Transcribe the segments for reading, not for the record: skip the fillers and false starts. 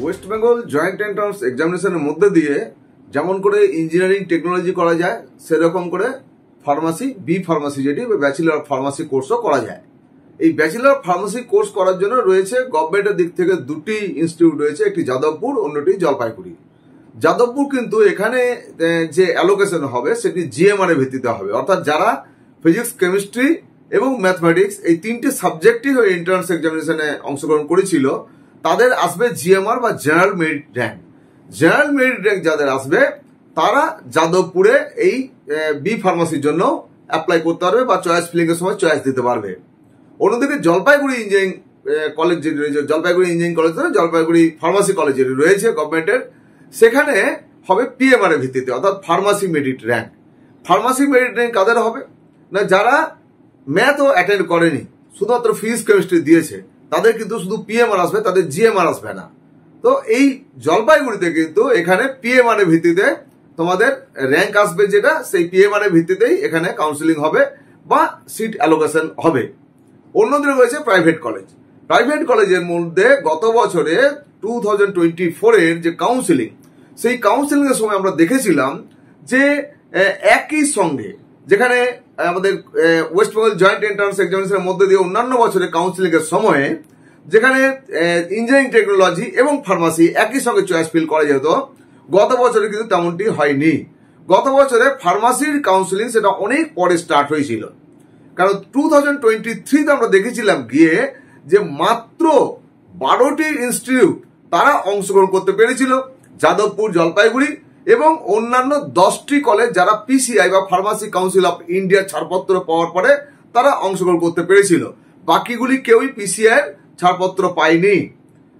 West Bengal joint entrance এক্সামিনেশনের মধ্যে দিয়ে যেমন করে ইঞ্জিনিয়ারিং টেকনোলজি করা যায়, সেরকম করে ফার্মাসি, বি ফার্মাসি যেটি ব্যাচেলর অফ ফার্মাসি কোর্সও করা যায়। এই ব্যাচেলর অফ ফার্মাসি কোর্স করার জন্য রয়েছে গভর্নমেন্টের দিক থেকে দুটি ইনস্টিটিউট রয়েছে, একটি যাদবপুর, অন্যটি জলপাইগুড়ি। যাদবপুর কিন্তু এখানে যে অ্যালোকেশন হবে সেটি জিএমআর এর ভিত্তিতে হবে, অর্থাৎ যারা ফিজিক্স, কেমিস্ট্রি এবং ম্যাথমেটিক্স এই তিনটি সাবজেক্টই এন্ট্রান্স এক্সামিনেশনে অংশগ্রহণ করেছিল তাদের আসবে জিএমআর বা general merit rank. General merit rank যাদের আসবে তারা যাদবপুরে এই বি ফার্মাসির জন্য অ্যাপ্লাই করতে পারবে বা চয়েস ফিলিং এর সময় চয়েস দিতে পারবে। অন্যদিকে জলপাইগুড়ি ইঞ্জিনিয়ারিং কলেজ যেটি রয়েছে, Jalpaiguri engineering college, Jalpaiguri pharmacy college যেটি রয়েছে গভর্নমেন্টের, সেখানে হবে পিএমআর এর ভিত্তিতে, অর্থাৎ pharmacy merit rank. Pharmacy merit rank কাদের হবে না, যারা ম্যাথও অ্যাটেন্ড করেনি, শুধুমাত্র ফিজিক্স কেমিস্ট্রি দিয়েছে, তাদের কিন্তু শুধু পিএমআর আসবে, তাদের জিএমআর আসবে না। তো এই জলপাইগুড়িতে কিন্তু এখানে পিএমআর এর ভিত্তিতে তোমাদের র্যাঙ্ক আসবে, যেটা সেই পিএমআর এর ভিত্তিতেই এখানে কাউন্সিলিং হবে বা সিট অ্যালোকেশন হবে। অন্যদিকে রয়েছে প্রাইভেট কলেজ। প্রাইভেট কলেজের মধ্যে গত বছরে 2024 এর যে কাউন্সিলিং, সেই কাউন্সিলিং এর সময় আমরা দেখেছিলাম যে একই সঙ্গে যেখানে আমাদের ওয়েস্ট বেঙ্গল জয়েন্ট এন্ট্রান্স এক্সামিনেশনের মধ্যে দিয়ে অন্যান্য বছরের কাউন্সিলিং এর সময়ে যেখানে ইঞ্জিনিয়ারিং টেকনোলজি এবং ফার্মাসি একই সঙ্গে চয়েস ফিল করা যেত, গত বছরে কিন্তু তেমনটি হয়নি। গত বছরে ফার্মাসির কাউন্সিলিং সেটা অনেক পরে স্টার্ট হয়েছিল, কারণ 2023 আমরা দেখেছিলাম গিয়ে যে মাত্র 12টি ইনস্টিটিউট তারা অংশগ্রহণ করতে পেরেছিল, যাদবপুর, জলপাইগুড়ি এবং অন্যান্য 10টি কলেজ যারা পিসিআই বা ফার্মাসি কাউন্সিল অফ ইন্ডিয়ার ছাড়পত্র পাওয়ার পরে তারা অংশগ্রহণ করতে পেরেছিল। বাকিগুলি কেউই পিসিআই এর ছাড়পত্র পায়নি।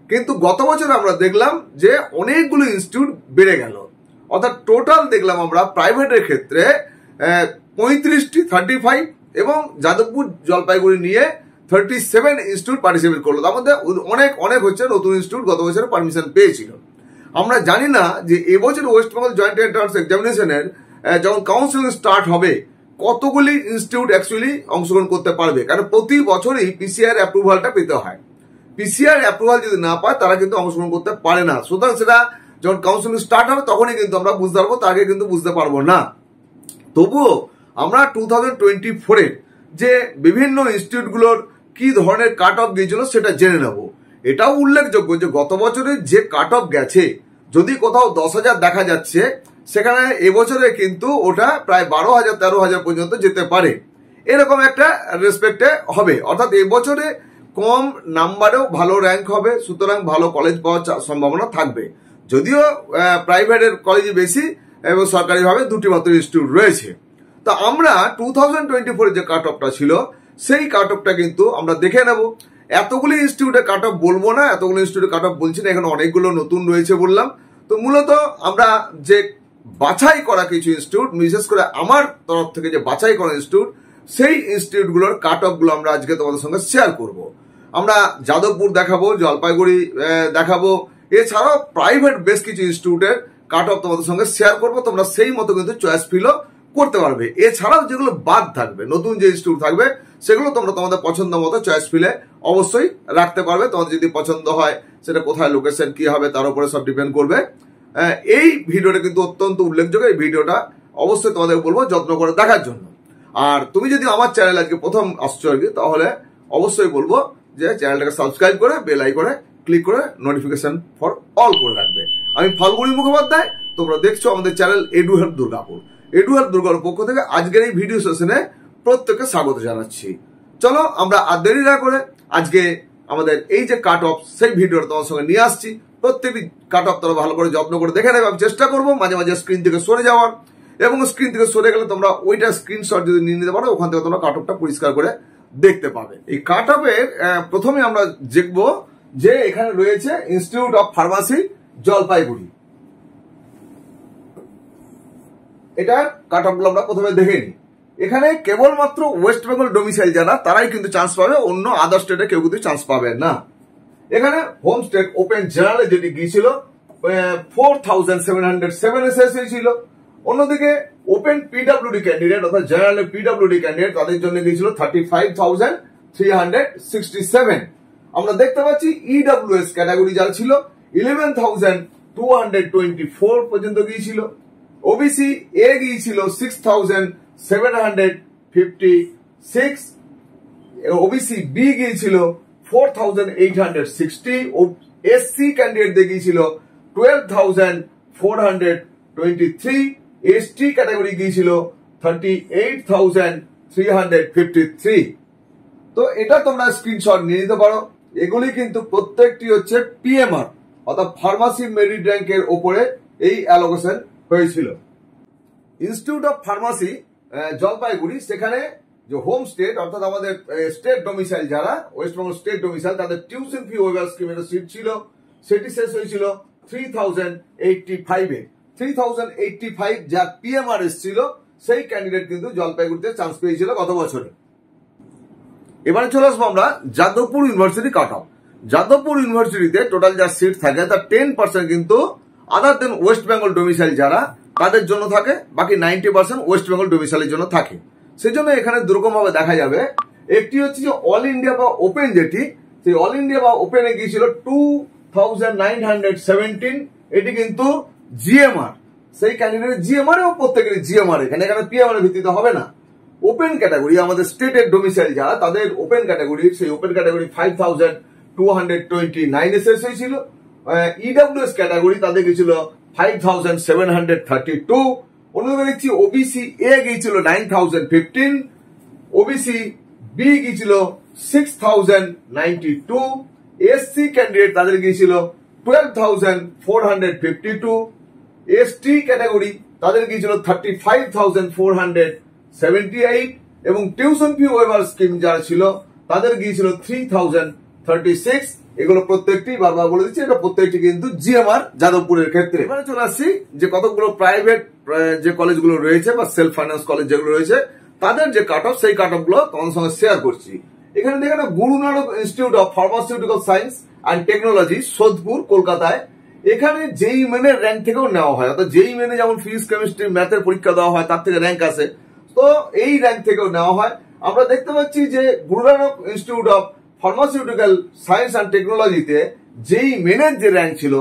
কিন্তু গত বছর আমরা দেখলাম যে অনেকগুলো ইনস্টিটিউট বেড়ে গেল, অর্থাৎ টোটাল দেখলাম আমরা প্রাইভেটের ক্ষেত্রে 35টি 35 এবং যাদবপুর, জলপাইগুড়ি নিয়ে 37 ইনস্টিটিউট পার্টিসিপেট করলো। তার মধ্যে অনেক অনেক হচ্ছে নতুন ইনস্টিটিউট গত বছরে পারমিশন পেয়েছিল। আমরা জানি না যে এবছর ওয়েস্ট বেঙ্গল জয়েন্ট এন্ট্রান্স এক্সামিনেশনের যখন কাউন্সিলিং স্টার্ট হবে কতগুলি ইনস্টিটিউট অ্যাকচুয়ালি অংশগ্রহণ করতে পারবে, কারণ প্রতি বছরই পিসিআর অ্যাপ্রুভালটা পেতে হয়। পিসিআর অ্যাপ্রুভাল যদি না পায় তারা কিন্তু অংশগ্রহণ করতে পারে না। সুতরাং সেটা যখন কাউন্সিলিং স্টার্ট হবে তখনই কিন্তু আমরা বুঝতে পারবো, তার আগে কিন্তু বুঝতে পারবো না। তবুও আমরা 2024 যে বিভিন্ন ইনস্টিটিউটগুলোর কি ধরনের কাট অফ গিয়েছিল সেটা জেনে নেব। এটাও উল্লেখযোগ্য যে গত বছরের যে কাট অফ গেছে, যদি কোথাও 10,000 দেখা যাচ্ছে, সেখানে এবছরে কিন্তু ওটা প্রায় 12,000 13,000 পর্যন্ত যেতে পারে, এরকম একটা রেসপেক্টে হবে। অর্থাৎ এবছরে কম নাম্বারেও ভালো র্যাঙ্ক হবে, সুতরাং ভালো কলেজ পাওয়ার সম্ভাবনা থাকবে। যদিও প্রাইভেটের কলেজে বেশি এবং সরকারিভাবে দুটি মাত্র ইনস্টিটিউট রয়েছে। তো আমরা 2024 যে কাট অফটা ছিল সেই কাট অফটা কিন্তু আমরা দেখে নেব। এতগুলি ইনস্টিটিউটের কাট অফ বলবো না, এতগুলো ইনস্টিটিউটের কাট অফ বলছি না, এখানে অনেকগুলো নতুন রয়েছে বললাম। তো মূলত আমরা যে বাছাই করা কিছু ইনস্টিটিউট, বিশেষ করে আমার তরফ থেকে যে বাছাই করা ইনস্টিটিউট, সেই ইনস্টিটিউটগুলোর কাট অফ গুলো আমরা আজকে তোমাদের সঙ্গে শেয়ার করব। আমরা যাদবপুর দেখাবো, জলপাইগুড়ি দেখাবো, এছাড়াও প্রাইভেট বেশ কিছু ইনস্টিটিউটের কাট অফ তোমাদের সঙ্গে শেয়ার করবো। তোমরা সেই মতো কিন্তু চয়েস ফিলও করতে পারবে। এছাড়াও যেগুলো বাদ থাকবে, নতুন যে ইনস্টিটিউট থাকবে, সেগুলো তোমরা তোমাদের পছন্দ মতো চয়েস ফিলে অবশ্যই রাখতে পারবে। তোমাদের যদি পছন্দ হয় সেটা কোথায় লোকেশন কি হবে তার উপরে সব ডিপেন্ড করবে। এই ভিডিওটা কিন্তু অত্যন্ত উল্লেখযোগ্য। এই ভিডিওটা অবশ্যই তোমাদের বলবো যত্ন করে দেখার জন্য। আর তুমি যদি আমার চ্যানেল আজকে প্রথম আসছো আর কি, তাহলে অবশ্যই বলবো যে চ্যানেলটাকে সাবস্ক্রাইব করে বেল আইকনে ক্লিক করে নোটিফিকেশন ফর অল করে রাখবে। আমি ফাল্গুনী মুখোপাধ্যায়, তোমরা দেখছো আমাদের channel edu help Durgapur. Edu help Durgapur পক্ষ থেকে আজকের এই ভিডিও সেশনে প্রত্যেককে স্বাগত জানাচ্ছি। চলো আমরা আর দেরি না করে আজকে আমাদের এই যে কাট অফ সেই ভিডিওটা তোমার সঙ্গে নিয়ে আসছি। প্রত্যেকটি কাট অফ তোমরা ভালো করে যত্ন করে দেখে নেবে। আমি চেষ্টা করবো মাঝে মাঝে স্ক্রিন থেকে সরে যাওয়ার, এবং স্ক্রিন থেকে সরে গেলে তোমরা ওইটা স্ক্রিনশট যদি নিয়ে নিতে পারো, ওখান থেকে তোমরা কাট অফটা পরিষ্কার করে দেখতে পাবে। এই কাট অফের প্রথমে আমরা দেখবো যে এখানে রয়েছে ইনস্টিটিউট অফ ফার্মাসি জলপাইগুড়ি। এটার কাট অফ গুলো আমরা প্রথমে দেখে নিই। এখানে কেবলমাত্র ওয়েস্ট বেঙ্গল ডোমিসাইল যারা তারাই কিন্তু চান্স পাবে, অন্য আদার স্টেটে কেউ কিন্তু চান্স পাবে না। এখানে হোম স্টেট ওপেন জেনারেলে যেটি গিয়েছিল 4,707 এসএসসি ছিল। অন্যদিকে ওপেন পিডব্লিউডি ক্যান্ডিডেট অর্থাৎ জেনারেল পিডব্লিউডি ক্যান্ডিডেট তাদের জন্য গিয়েছিল 35,367। আমরা দেখতে পাচ্ছি ইডব্লিউএস ক্যাটাগরি যারা ছিল 11,224 পর্যন্ত গিয়েছিল। ওবিসি এ গিয়েছিল 6,756, ওবিসি বি গিয়েছিল 4,860, এসসি ক্যান্ডিডেট গিয়েছিল 12,423, এসটি ক্যাটাগরি গিয়েছিল 38,353। তো এটা তোমরা স্ক্রিনশট নিয়ে নিতে পারো। এগুলি কিন্তু প্রত্যেকটি হচ্ছে পিএমআর অর্থাৎ ফার্মাসি মেরিট র্যাঙ্কের উপরে এই অ্যালোকেশন হয়েছিল। ইনস্টিটিউট অফ ফার্মাসি জলপাইগুড়ি, সেখানে যে হোম স্টেট অর্থাৎ আমাদের স্টেট ডোমিসাইল যারা ওয়েস্টবেঙ্গল স্টেট ডোমিসাইল, তাদের টিউশন ফি ওয়েভার স্কিমের সিট ছিল, সেটি শেষ হয়েছিল 3,085 এ। 3,085 যা পিএমআর এসেছিল সেই ক্যান্ডিডেট কিন্তু জলপাইগুড়িতে চান্স পেয়েছিল গত বছরে। এবারে চলে আসবো আমরা Jadavpur university cut off. Jadavpur ইউনিভার্সিটিতে টোটাল যা সিট থাকে তার 10% কিন্তু আদার দেন ওয়েস্ট বেঙ্গল ডোমিসাইল যারা তাদের জন্য থাকে, বাকি 90% ওয়েস্ট বেঙ্গল ডোমিসাইলের জন্য থাকে। সেজন্য এখানে দুরকম ভাবে দেখা যাবে। একটি হচ্ছে যে অল ইন্ডিয়া বা ওপেন, যেটি সেই অল ইন্ডিয়া বা ওপেনে গিয়েছিল 2,917, এটি কিন্তু জিএমআর, সেই ক্যান্ডিডেট জিএমআর এবং প্রত্যেকের জিএমআর, এখানে পিএমআর ভিত্তিতে হবে না। ওপেন ক্যাটাগরি আমাদের স্টেটের ডোমিসাইল যারা তাদের ওপেন ক্যাটাগরি, সেই ওপেন ক্যাটাগরি 5,229 শেষ হয়েছিল। ইডব্লিউএস ক্যাটাগরি তাদের গিয়েছিল 5,732। অন্যদিকে দেখছি ওবিসি এ গিয়েছিল 9,015, ওবিসি বি গিয়েছিল 6,092, এসসি ক্যান্ডিডেট তাদের গিয়েছিল 12,452, এসটি ক্যাটাগরি তাদের গিয়েছিল 35,478 এবং টিউশন ফি ওয়েভার স্কিম যারা ছিল তাদের গিয়েছিল 3,036। এগুলো প্রত্যেকটি বারবার বলে দিচ্ছি, এটা প্রত্যেকটি কিন্তু জিএমআর যাদবপুরের ক্ষেত্রে। এবারে চলে আসছি যে কতগুলো প্রাইভেট যে কলেজগুলো রয়েছে বা সেলফ ফাইন্যান্স কলেজ যেগুলো রয়েছে তাদের যে কাট অফ, সেই কাট অফ গুলো তোমাদের সঙ্গে শেয়ার করছি। এখানে দেখেন Guru Nanak institute of pharmaceutical science and technology, Sodepur, কলকাতায়। এখানে যেই মেনের র্যাঙ্ক থেকেও নেওয়া হয়, অর্থাৎ যেই মেনে যেমন ফিজিক্স কেমিস্ট্রি ম্যাথের পরীক্ষা দেওয়া হয় তার থেকে র্যাঙ্ক আসে, তো এই র্যাঙ্ক থেকেও নেওয়া হয়। আমরা দেখতে পাচ্ছি যে Guru Nanak institute of pharmaceutical science and টেকনোলজিতে যেই মেনের যে র্যাঙ্ক ছিল,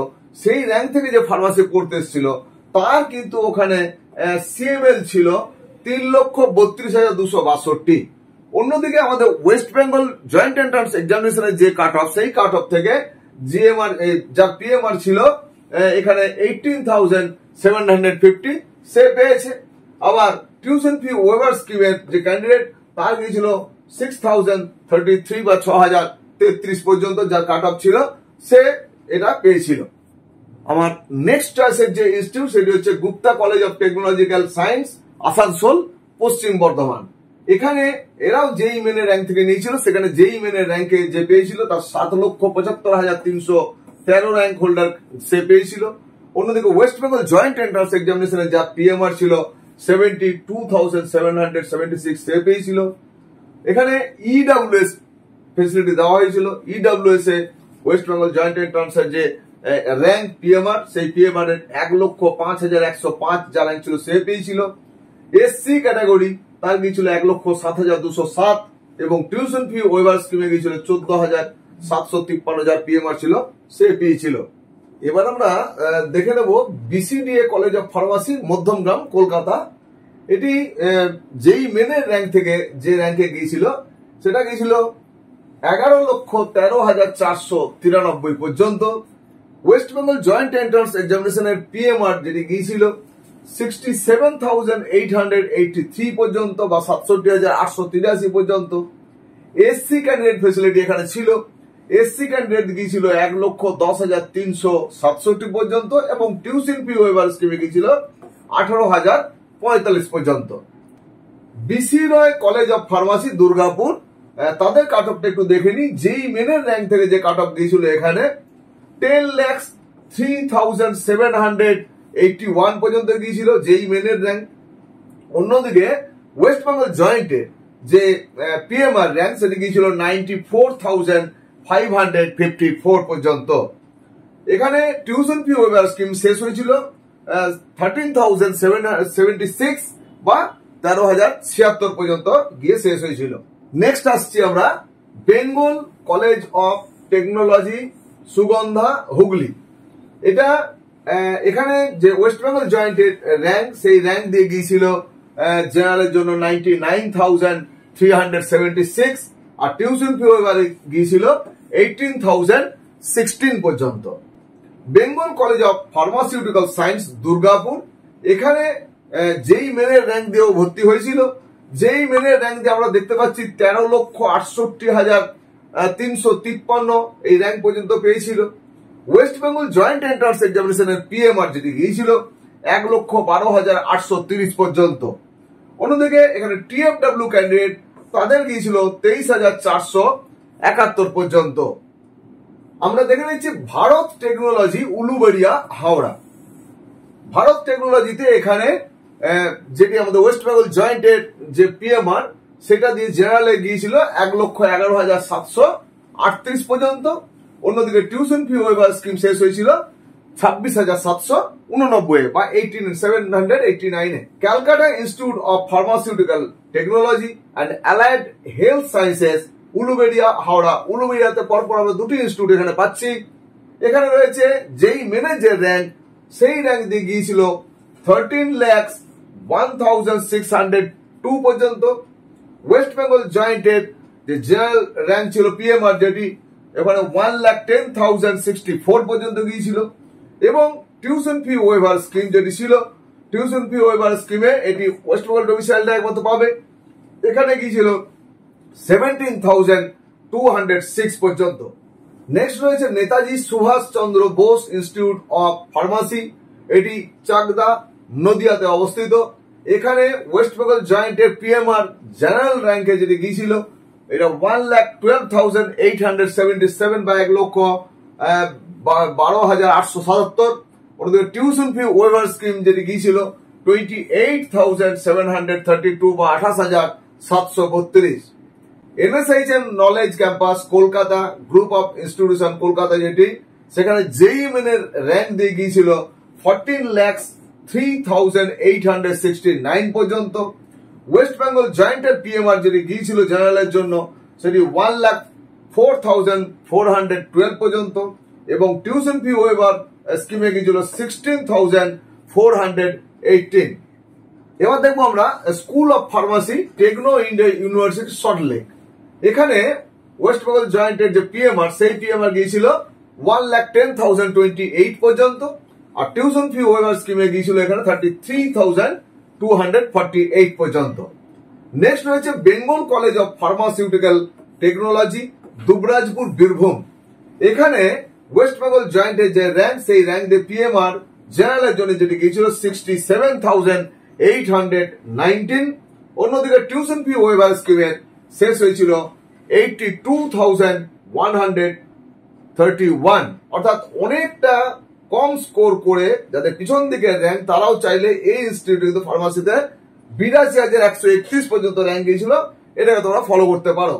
সেই র্যাঙ্ক থেকে যে ফার্মাসি পড়তে এসেছিল তার কিন্তু ওখানে সিএমএল ছিল 3,32,262। অন্যদিকে আমাদের ওয়েস্ট বেঙ্গল জয়েন্ট এন্ট্রান্স এক্সামিনেশনের যে কাট অফ, সেই কাট অফ থেকে জিএমআর যার পিএমআর ছিল এখানে 18,750 সে পেয়েছে। আবার টিউশন ফি ওয়েভার স্কিমের যে ক্যান্ডিডেট তার গিয়েছিল 6,033 বা 6,033 পর্যন্ত যার কাট অফ ছিল, সে এটা পেয়েছিল। আমার নেক্সট চয়েসের যে ইনস্টিটিউট সেটি হচ্ছে Gupta college of technological science, Asansol, পশ্চিম বর্ধমান। এখানে এরাও যেই মেনের র্যাঙ্ক থেকে নিয়েছিল, সেখানে যেই মেনের র্যাঙ্কে যে পেয়েছিল তার 7,75,313 র্যাঙ্ক হোল্ডার সে পেয়েছিল। অন্যদিকে ওয়েস্ট বেঙ্গল জয়েন্ট এন্ট্রান্স এক্সামিনেশনে যার পিএমআর ছিল 72,776 সে পেয়েছিল। এখানে ইডব্লিউএস ফেসিলিটি দেওয়া হয়েছিল। ইডব্লিউএস এ ওয়েস্ট বেঙ্গল জয়েন্ট এন্ট্রান্সের যে র্যাঙ্ক পিএমআর, সেই পিএমআর এর 1,05,105 যা র্যাঙ্ক ছিল সে পেয়েছিল। এসসি ক্যাটাগরি তার গিয়েছিল 1,07,207 এবং টিউশন ফি ওয়েভার স্কিমে গিয়েছিল 14,753 যার পিএমআর ছিল সে পেয়েছিল। এবার আমরা দেখে নেব BCDA college of pharmacy, Madhyamgram, Kolkata. এটি যেই মেনের র্যাঙ্ক থেকে যে র্যাঙ্কে গিয়েছিল সেটা গিয়েছিল 11,13,493 পর্যন্ত। ওয়েস্ট বেঙ্গল জয়েন্ট এন্ট্রান্স এক্সামিনেশনের পিএমআর যেটি গিয়েছিল 67,883 পর্যন্ত বা 67,883 পর্যন্ত। এসসি ক্যান্ডিডেট ফেসিলিটি এখানে ছিল। এসসি ক্যান্ডিডেট গিয়েছিল 1,10,10,367 পর্যন্ত এবং টিউশন ফি ওয়েভার স্কিমে গিয়েছিল 18,045 পর্যন্ত। BC Roy college of pharmacy, Durgapur, তাদের কাট অফটা একটু দেখে নিই। যেই মেনের র্যাঙ্ক থেকে যে কাট অফ দিয়েছিল এখানে 10,03,781 পর্যন্ত গিয়েছিল যেই মেনের র্যাঙ্ক। অন্যদিকে ওয়েস্ট বেঙ্গল জয়েন্টে যে পিএমআর র্যাঙ্ক সেটি গিয়েছিল 94,554 পর্যন্ত। এখানে টিউশন ফি ওয়েভার স্কিম শেষ হয়েছিল 13,776 বা 13,076 পর্যন্ত গিয়ে শেষ হয়েছিল। নেক্সট আসছি আমরা Bengal college of technology, Sugandha, Hooghly. এটা এখানে যে ওয়েস্ট বেঙ্গল জয়েন্টের র্যাঙ্ক, সেই র্যাঙ্ক দিয়ে গিয়েছিল জেনারেলের জন্য 99,376, আর টিউশন ফি ওয়েভারে গিয়েছিল 18,016 পর্যন্ত। Bengal college of pharmaceutical science Durgapur, এখানে যেই মেনের র্যাঙ্ক দিয়েও ভর্তি হয়েছিল। যেই মেনের র্যাঙ্ক দিয়ে আমরা দেখতে পাচ্ছি 13,68,353 এই র্যাঙ্ক পর্যন্ত পেয়েছিল। ওয়েস্ট বেঙ্গল জয়েন্ট এন্ট্রান্স এক্সামিনেশনের পিএমআর যেটি গিয়েছিল 1,12,830 পর্যন্ত। অন্যদিকে এখানে টিএফডব্লিউ ক্যান্ডিডেট তাদের গিয়েছিল 23,471 পর্যন্ত। আমরা দেখে নিচ্ছি ভারত টেকনোলজি উলুবেড়িয়া হাওড়া। ভারত টেকনোলজিতে এখানে যেটি আমাদের ওয়েস্ট বেঙ্গল জয়েন্টের যে পিএমআর, সেটা দিয়ে জেনারেলে গিয়েছিল 1,11,738 পর্যন্ত। অন্যদিকে টিউশন ফি ওয়েভার স্কিম শেষ হয়েছিল 26,789 বা 18,789-এ। Calcutta institute of pharmaceutical technology and allied health sciences Uluberia Howrah. উলুবেড়িয়াতে পরপর আমরা দুটি ইনস্টিটিউট এখানে পাচ্ছি। এখানে রয়েছে যেই মেনের যে র্যাঙ্ক, সেই র্যাঙ্ক দিয়ে গিয়েছিল 13,01,602 পর্যন্ত। ওয়েস্ট বেঙ্গল জয়েন্টের যে জেনারেল র্যাঙ্ক ছিল পিএমআর, যেটি এখানে 1,10,064 পর্যন্ত গিয়েছিল। এবং টিউশন ফি ওয়েভার স্কিম যেটি ছিল, টিউশন ফি ওয়েভার স্কিমে এটি ওয়েস্ট বেঙ্গল ডোমিসাইলটা একমাত্র পাবে, এখানে গিয়েছিল 17,206 পর্যন্ত। নেক্সট রয়েছে Netaji Subhash Chandra Bose institute of pharmacy, এটি চাকদা নদিয়াতে অবস্থিত। এখানে ওয়েস্ট বেঙ্গল জয়েন্টের পিএমআর জেনারেল র্যাঙ্কে যেটি গিয়েছিল, এটা 1,12,877 বা 1,12,877। ওদের টিউশন ফি ওয়েভার স্কিম যেটি গিয়েছিল 28,732 বা 28,732। NSHM knowledge campus Kolkata group of institution Kolkata, যেটি সেখানে যেই মেনের র্যাঙ্ক দিয়ে গিয়েছিল 14,03,869 পর্যন্ত। ওয়েস্ট বেঙ্গল জয়েন্টের পিএমআর যেটি গিয়েছিল জেনারেলের জন্য, সেটি 1,04,412 পর্যন্ত। এবং টিউশন ফি ওয়েভার স্কিমে গিয়েছিল 16,418। এবার দেখবো আমরা school of pharmacy Techno India university Salt Lake. এখানে ওয়েস্ট বেঙ্গল জয়েন্টের যে পিএমআর, সেই পিএমআর গিয়েছিল 1,10,028 পর্যন্ত। আর টিউশন ফি ওয়েভার স্কিমে গিয়েছিল এখানে 33,248 পর্যন্ত। নেক্সট রয়েছে Bengal college of pharmaceutical technology Dubrajpur Birbhum. এখানে ওয়েস্ট বেঙ্গল জয়েন্টের যে র্যাঙ্ক, সেই র্যাঙ্ক দিয়ে পিএমআর জেনারেলের জন্য যেটি গিয়েছিল 67,819। অন্যদিকে টিউশন ফি ওয়েভার স্কিমের শেষ হয়েছিল 82,131। অর্থাৎ অনেকটা কম স্কোর করে যাদের পিছন দিকে র্যাঙ্ক, তারাও চাইলে এই ইনস্টিটিউট কিন্তু ফার্মাসিতে 82,131 পর্যন্ত র্যাঙ্ক গিয়েছিল, এটাকে তোমরা ফলো করতে পারো।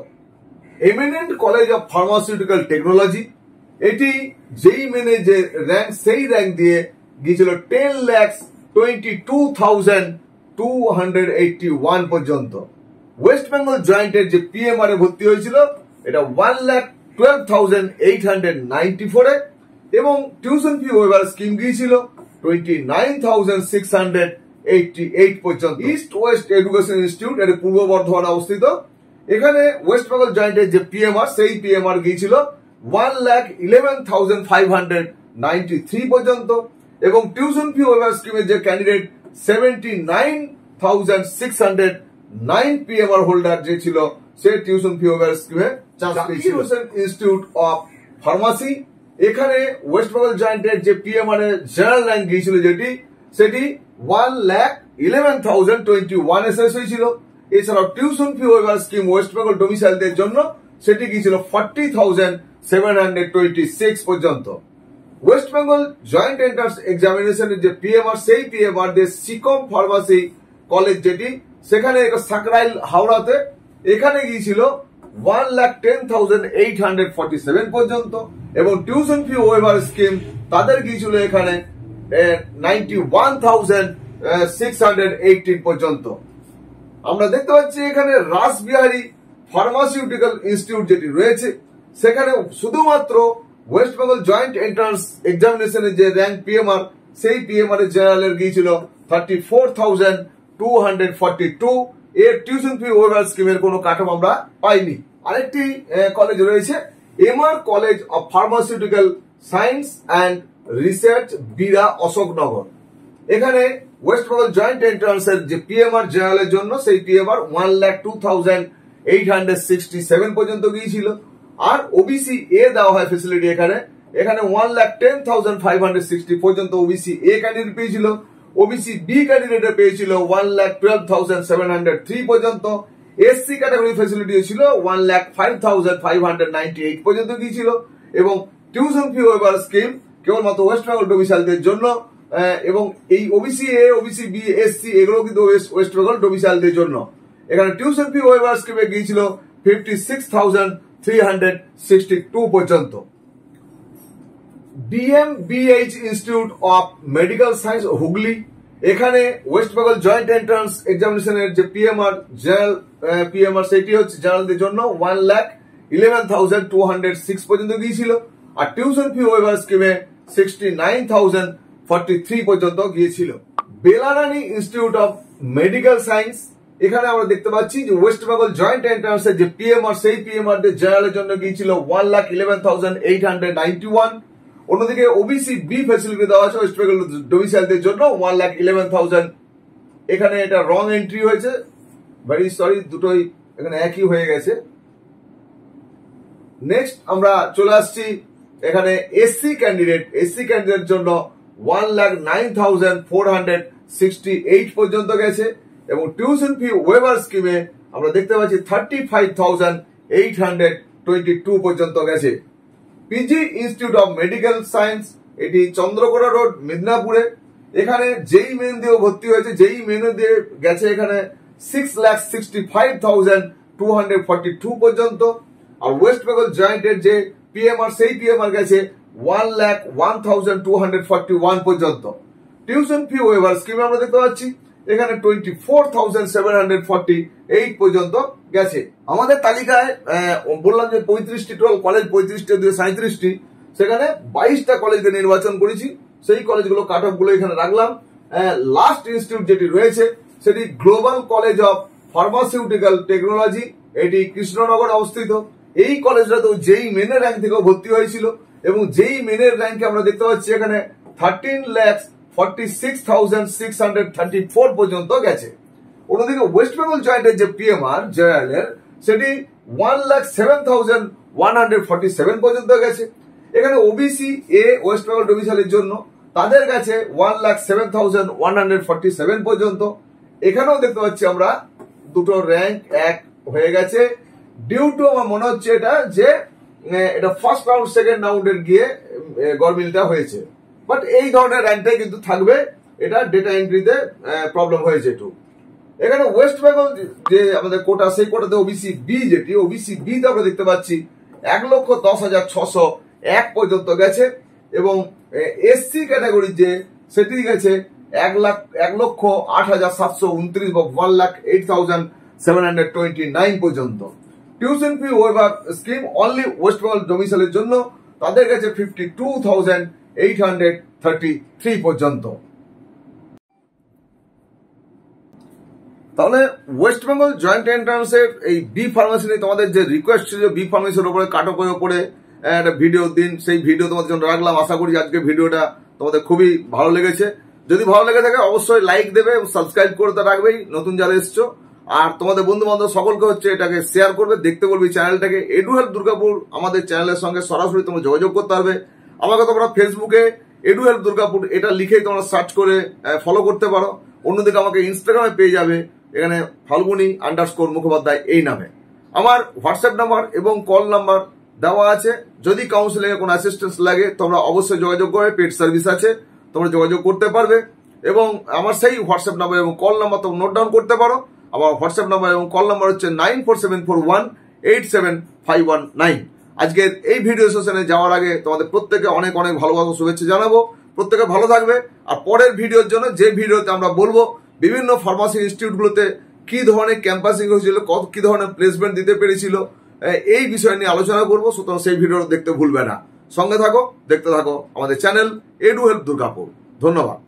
Eminent college of pharmaceutical technology, এটি যেই মেনে যে র্যাঙ্ক, সেই র্যাঙ্ক দিয়ে গিয়েছিল 10,22,281 পর্যন্ত। ওয়েস্ট বেঙ্গল জয়েন্টের যে পিএমআর এ ভর্তি হয়েছিল, এটা 1,12,894 এবং টিউশন ফি ওয়েভার স্কিম গিয়েছিল 29,688 পর্যন্ত। ইস্ট ওয়েস্ট এডুকেশন ইনস্টিটিউট, এটি পূর্ব বর্ধমানে অবস্থিত। এখানে ওয়েস্ট বেঙ্গল জয়েন্টের যে পিএমআর, সেই পিএমআর গিয়েছিল 1,11,593 পর্যন্ত। এবং টিউশন ফি ওয়েভার স্কিমের যে ক্যান্ডিডেট 79,609 পিএমআর হোল্ডার যে ছিল, সে টিউশন ফি ওয়েভার স্কিমে চান্স পেয়েছিল। ইনস্টিটিউট অফ ফার্মাসি, এখানে ওয়েস্ট বেঙ্গল জয়েন্টের যে পিএমআর এর জেনারেল র্যাঙ্ক গিয়েছিল, যেটি সেটি 1,11,021 শেষ হয়েছিল। এছাড়াও tuition fee waiver scheme West Bengal ডোমিসাইলদের জন্য সেটি গিয়েছিল 40,726 পর্যন্ত। ওয়েস্ট বেঙ্গল জয়েন্ট এন্ট্রান্স এক্সামিনেশনের যে পিএমআর, সেই পিএমআর দিয়ে সিকম ফার্মাসি কলেজ, যেটি সেখানে সাকরাইল হাওড়াতে, এখানে গিয়েছিল 1,10,847 পর্যন্ত। এবং টিউশন ফি ওয়েভার স্কিম তাদের গিয়েছিল এখানে 91,618 পর্যন্ত। আমরা দেখতে পাচ্ছি এখানে রাসবিহারী ফার্মাসিউটিক্যাল ইনস্টিটিউট যেটি রয়েছে, সেখানে শুধুমাত্র ওয়েস্ট বেঙ্গল জয়েন্ট এন্ট্রান্স এক্সামিনেশনের যে র্যাঙ্ক পিএমআর, সেই পিএমআর এর জেনারেলের গিয়েছিল 34,242। এর টিউশন ফি ওয়েভার স্কিমের কোনো কাটঅফ আমরা পাইনি। আরেকটি কলেজ রয়েছে MR college of pharmaceutical science and research, Veera, Ashoknagar. এখানে ওয়েস্ট বেঙ্গল জয়েন্ট এন্ট্রান্সের যে পিএমআর জেনারেলের জন্য সেই পিএমআর 1,02,867 পর্যন্ত গিয়েছিল। আর ওবিসি এ দেওয়া হয় ফেসিলিটি এখানে 1,10,560 পর্যন্ত ওবিসি এ ক্যান্ডিডেট পেয়েছিল। ওবিসি বি ক্যান্ডিডেট পেয়েছিল 1,12,703 পর্যন্ত। এসসি ক্যাটাগরি ফেসিলিটি ছিল 1,05,598 পর্যন্ত গিয়েছিল। এবং টিউশন ফি ওয়েভার স্কিম কেবলমাত্র ওয়েস্ট বেঙ্গল ডোমিসাইলদের জন্য, এবং এই OBC A, OBC B, SC এগুলো কিন্তু ওয়েস্ট বেঙ্গল ডোমিসাইলদের জন্য। এখানে টিউশন ফি ওয়েভার স্কিমে গিয়েছিল 56,362 পর্যন্ত। DMBH institute of medical science, Hooghly. এখানে ওয়েস্ট বেঙ্গল জয়েন্ট এন্ট্রান্স এক্সামিনেশনের যে পিএমআর জেনারেল পিএমআর সেটি হচ্ছে জেনারেলদের জন্য 1,11,206 পর্যন্ত গিয়েছিল। আর টিউশন ফি ওয়েভার স্কিমে 69,043 পর্যন্ত গিয়েছিল। Belarani institute of medical science, এখানে আমরা দেখতে পাচ্ছি যে ওয়েস্ট বেঙ্গল জয়েন্ট এন্ট্রান্সের যে পিএমআর, সেই পিএমআর জেনারেলের জন্য গিয়েছিল 1,11,891। অন্যদিকে ওবিসি বি ফ্যাসিলিটি দেওয়া আছে ওয়েস্ট বেঙ্গল ডোমিসাইলদের জন্য 1,11,000। এখানে এটা রং এন্ট্রি হয়েছে, ভেরি সরি, দুটোই এখানে একই হয়ে গেছে। নেক্সট আমরা চলে আসছি এখানে এসসি ক্যান্ডিডেট জন্য 1,09,468 পর্যন্ত গেছে। এবং টিউশন ফি ওয়েভার স্কিমে আমরা দেখতে পাচ্ছি 35,822 পর্যন্ত গেছে। PG institute of medical science, এটি চন্দ্রকোনা রোড, মিদনাপুরে। এখানে যেই মেন দিয়েও ভর্তি হয়েছে, যেই মেনু দিয়ে গেছে এখানে 6,65,242 পর্যন্ত। আর ওয়েস্ট বেঙ্গল জয়েন্টের যে পিএমআর, সেই পিএমআর গেছে 1,01,241 পর্যন্ত। টিউশন ফি ওয়েভার স্কিমে আমরা দেখতে পাচ্ছি এখানে 24,748 পর্যন্ত গেছে। আমাদের তালিকায় বললাম যে 35টি টোটাল কলেজ, 35টি 37টি, সেখানে 22টা কলেজকে নির্বাচন করেছি। সেই কলেজগুলো কাট অফ গুলো এখানে রাখলাম। লাস্ট ইনস্টিটিউট যেটি রয়েছে সেটি global college of pharmaceutical technology, এটি কৃষ্ণনগর অবস্থিত। এই কলেজটা তো যেই মেনের র্যাঙ্ক থেকেও ভর্তি হয়েছিল, এবং যেই মেনের র্যাঙ্কে আমরা দেখতে পাচ্ছি এখানে 13,46,634 পর্যন্ত গেছে। অন্যদিকে ওয়েস্ট বেঙ্গল জয়েন্টের যে পিএমআর জেনারেলের, সেটি 1,07,147 পর্যন্ত গেছে। এখানে ওবিসি এ ওয়েস্ট বেঙ্গল ডোমিসাইলের জন্য তাদের কাছে 1,07,147 পর্যন্ত। এখানেও দেখতে পাচ্ছি আমরা দুটো র্যাঙ্ক এক হয়ে গেছে। ডিউ টু আমার মনে হচ্ছে এটা ফার্স্ট রাউন্ড সেকেন্ড রাউন্ডের গিয়ে গরমিলটা হয়েছে, বাট এই ধরনের র্যাঙ্কটাই কিন্তু থাকবে। এটা ডেটা এন্ট্রিতে প্রবলেম হয়েছে একটু। এখানে ওয়েস্ট বেঙ্গল যে আমাদের কোটা, সেই কোটাতে ওবিসি বি, যেটি ওবিসি বি তে আমরা দেখতে পাচ্ছি 1,10,601 পর্যন্ত গেছে। এবং এসসি ক্যাটাগরি যে, সেটি গেছে 1,08,729 বা 1,08,729 পর্যন্ত। Tuition fee waiver scheme only West Bengal ডোমিসাইলের জন্য তাদের কাছে 52,833 পর্যন্ত। তাহলে ওয়েস্ট বেঙ্গল জয়েন্ট এন্ট্রান্সের এই বি ফার্মাসি নিয়ে তোমাদের যে রিকোয়েস্ট ছিল, বি ফার্মাসির উপরে কাট অফের উপরে একটা ভিডিও দিন, সেই ভিডিও তোমাদের জন্য রাখলাম। আশা করি আজকে ভিডিওটা তোমাদের খুবই ভালো লেগেছে। যদি ভালো লেগে থাকে অবশ্যই লাইক দেবে, সাবস্ক্রাইব করতে রাখবেই নতুন যারা এসছো। আর তোমাদের বন্ধু বান্ধব সকলকে হচ্ছে এটাকে শেয়ার করবে, দেখতে বলবি চ্যানেলটাকে। এডু হেল্প দুর্গাপুর আমাদের চ্যানেলের সঙ্গে সরাসরি তোমরা যোগাযোগ করতে পারবে। আমাকে তোমরা ফেসবুকে এডু হেল্প দুর্গাপুর এটা লিখেই তোমরা সার্চ করে ফলো করতে পারো। অন্যদিকে আমাকে ইনস্টাগ্রামে পেয়ে যাবে, এখানে ফাল্গুনি_মুখোপাধ্যায় এই নামে। আমার হোয়াটসঅ্যাপ নাম্বার এবং কল নাম্বার দেওয়া আছে। যদি কাউন্সিলিং এ কোনো অ্যাসিস্ট্যান্স লাগে তোমরা অবশ্যই যোগাযোগ করবে, পেড সার্ভিস আছে, তোমরা যোগাযোগ করতে পারবে। এবং আমার সেই হোয়াটসঅ্যাপ নাম্বার এবং কল নাম্বার তোমরা নোট ডাউন করতে পারো। আমার হোয়াটসঅ্যাপ নাম্বার এবং কল নাম্বার হচ্ছে 9474187519। আজকের এই ভিডিও সেশনে যাওয়ার আগে তোমাদের প্রত্যেকে অনেক অনেক ভালোবাসা শুভেচ্ছা জানাবো। প্রত্যেকে ভালো থাকবে। আর পরের ভিডিওর জন্য যে ভিডিওতে আমরা বলবো বিভিন্ন ফার্মাসি ইনস্টিটিউটগুলোতে কি ধরনের ক্যাম্পাসিং হয়েছিল, কি ধরনের প্লেসমেন্ট দিতে পেরেছিল, এই বিষয় নিয়ে আলোচনা করবো। সুতরাং সেই ভিডিও দেখতে ভুলবে না। সঙ্গে থাকো, দেখতে থাকো আমাদের চ্যানেল এডু হেল্প দুর্গাপুর। ধন্যবাদ।